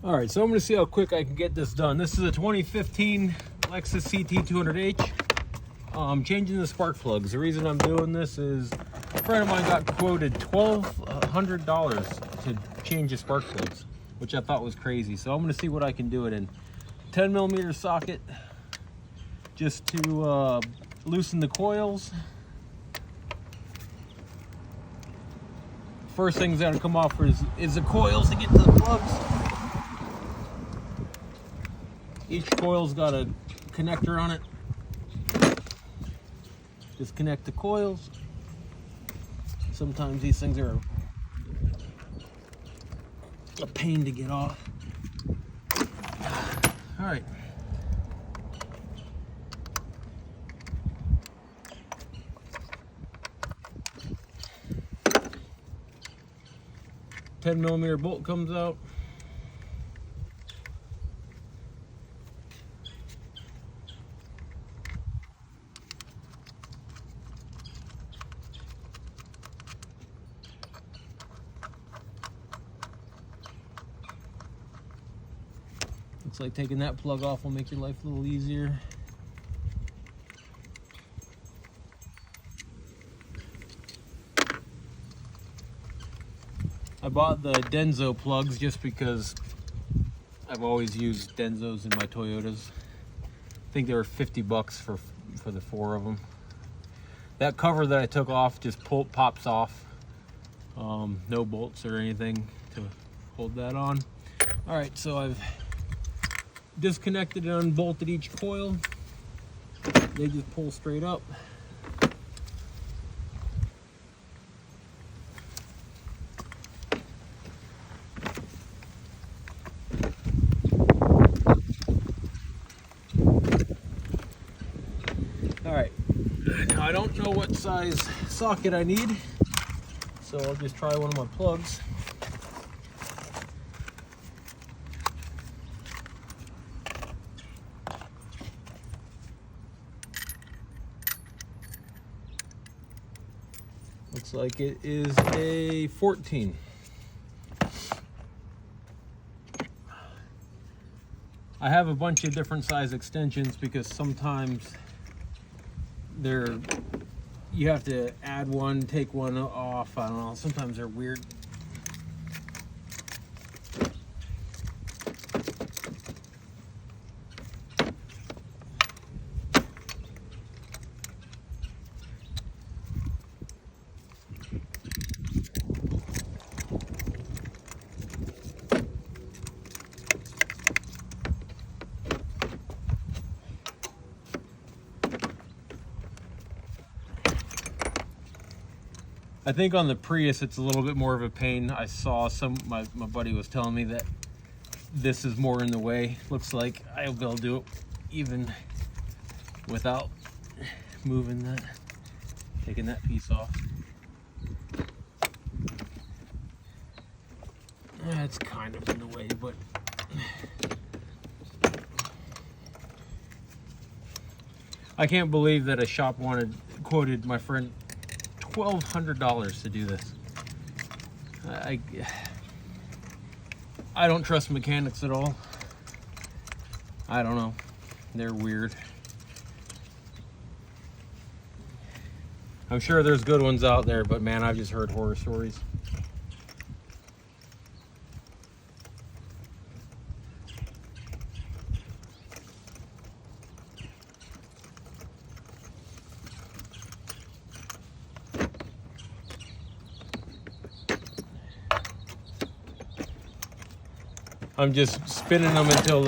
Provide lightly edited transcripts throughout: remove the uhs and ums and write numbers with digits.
All right, so I'm gonna see how quick I can get this done. This is a 2015 Lexus CT200h. I'm changing the spark plugs. The reason I'm doing this is a friend of mine got quoted $1,200 to change the spark plugs, which I thought was crazy. So I'm gonna see what I can do it in. 10mm socket, just to loosen the coils. First thing's gonna come off is the coils to get to the plugs. Each coil's got a connector on it. Disconnect the coils. Sometimes these things are a pain to get off. All right. $10mm bolt comes out. Looks like taking that plug off will make your life a little easier. I bought the Denso plugs just because I've always used Denzos in my Toyotas. I think they were 50 bucks for the 4 of them. That cover that I took off just pops off. No bolts or anything to hold that on. All right, so I've disconnected and unbolted each coil. They just pull straight up. All right, now I don't know what size socket I need, so I'll just try one of my plugs. Looks like it is a 14. I have a bunch of different size extensions because sometimes you have to add one, take one off. I don't know, sometimes they're weird. I think on the Prius it's a little bit more of a pain. I saw my buddy was telling me that this is more in the way. Looks like I'll be able to do it even without taking that piece off. It's kind of in the way, but I can't believe that a shop quoted my friend $1,200 to do this. I don't trust mechanics at all. I don't know. They're weird. I'm sure there's good ones out there, but man, I've just heard horror stories. I'm just spinning them until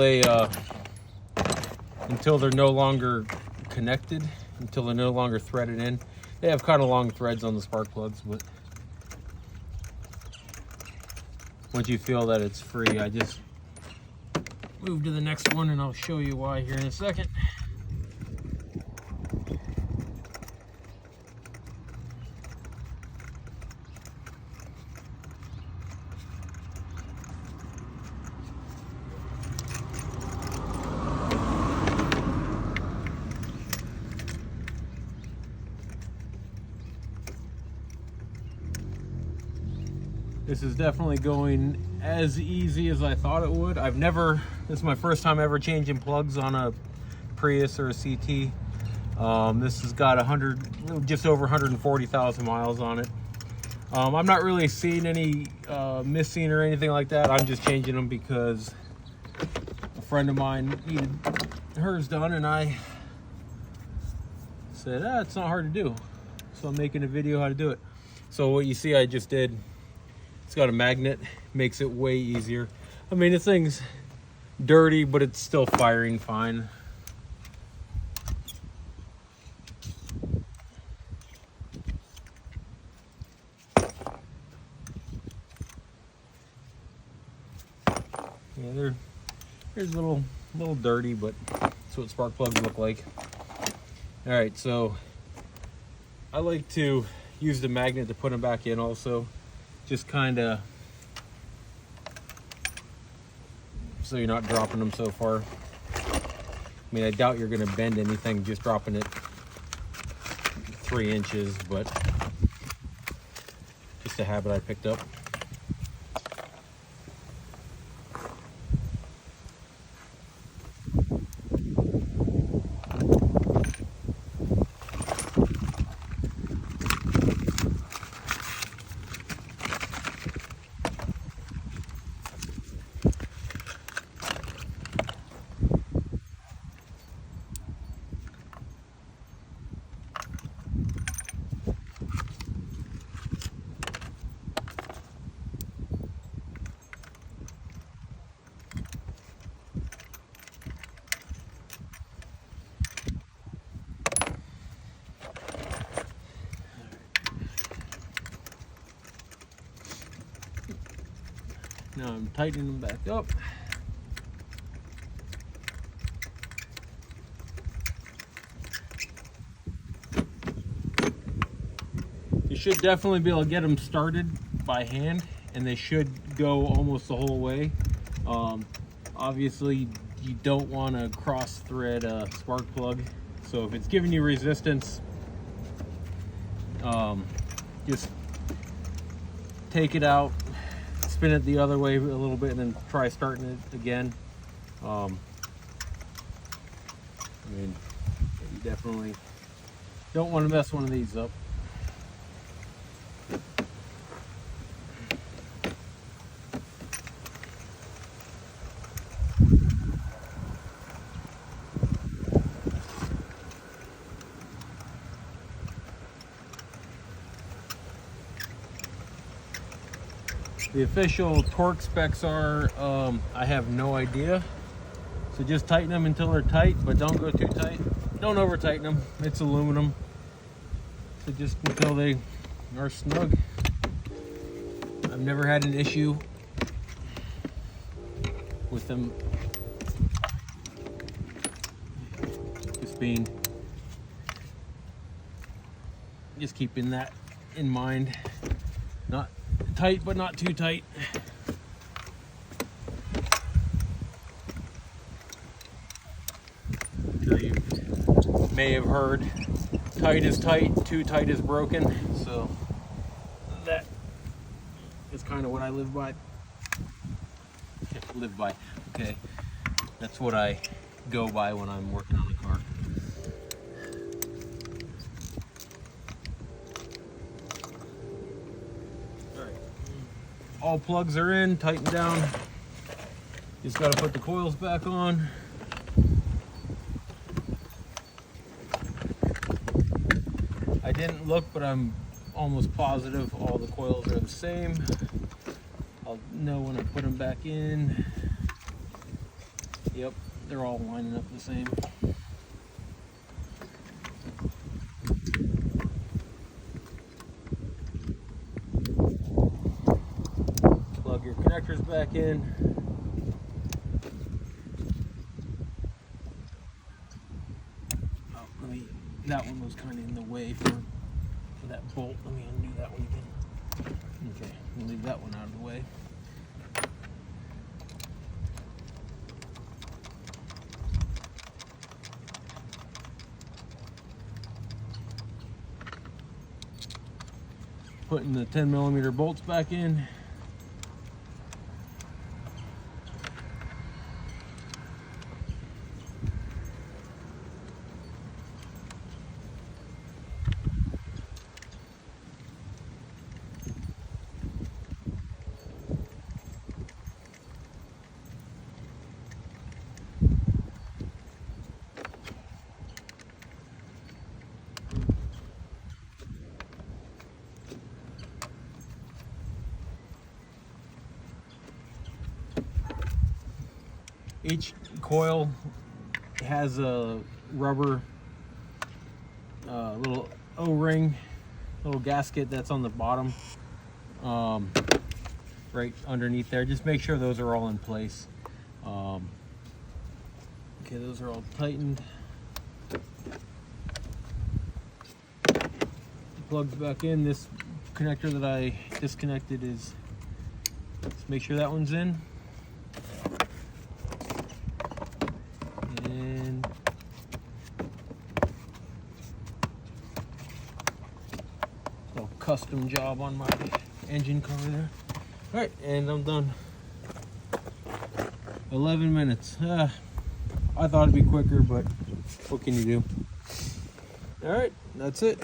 they're no longer connected, until they're no longer threaded in. They have kind of long threads on the spark plugs, but once you feel that it's free, I just move to the next one and I'll show you why here in a second. This is definitely going as easy as I thought it would. This is my first time ever changing plugs on a Prius or a CT. This has got just over 140,000 miles on it. I'm not really seeing any missing or anything like that. I'm just changing them because a friend of mine needed hers done, and I said, it's not hard to do. So I'm making a video how to do it. So what you see I just did, it's got a magnet, makes it way easier. I mean, this thing's dirty, but it's still firing fine. Yeah, they're a little dirty, but that's what spark plugs look like. All right, so I like to use the magnet to put them back in also, just kind of so you're not dropping them so far. I mean, I doubt you're going to bend anything just dropping it 3 inches, but just a habit I picked up. Now I'm tightening them back up. You should definitely be able to get them started by hand, and they should go almost the whole way. Obviously, you don't want to cross thread a spark plug, so if it's giving you resistance, just take it out, spin it the other way a little bit, and then try starting it again. I mean, you definitely don't want to mess one of these up. The official torque specs are, I have no idea. So just tighten them until they're tight, but don't go too tight. Don't over tighten them, it's aluminum. So just until they are snug. I've never had an issue with them just keeping that in mind. Not tight, but not too tight. I'm sure you may have heard, tight is tight, too tight is broken. So that is kind of what I live by. Okay. That's what I go by when I'm working on the car. All plugs are in, tightened down. Just got to put the coils back on. I didn't look, but I'm almost positive all the coils are the same. I'll know when I put them back in. Yep, they're all lining up the same. Plug your connectors back in. That one was kind of in the way for that bolt. Let me undo that one again. Okay, we'll leave that one out of the way. Putting the 10mm bolts back in. Each coil has a rubber little O-ring, little gasket that's on the bottom, right underneath there. Just make sure those are all in place. Okay, those are all tightened. Plugs back in. This connector that I disconnected is, let's make sure that one's in. And a custom job on my engine cover there. All right, and I'm done. 11 minutes. I thought it'd be quicker, but what can you do? All right, that's it.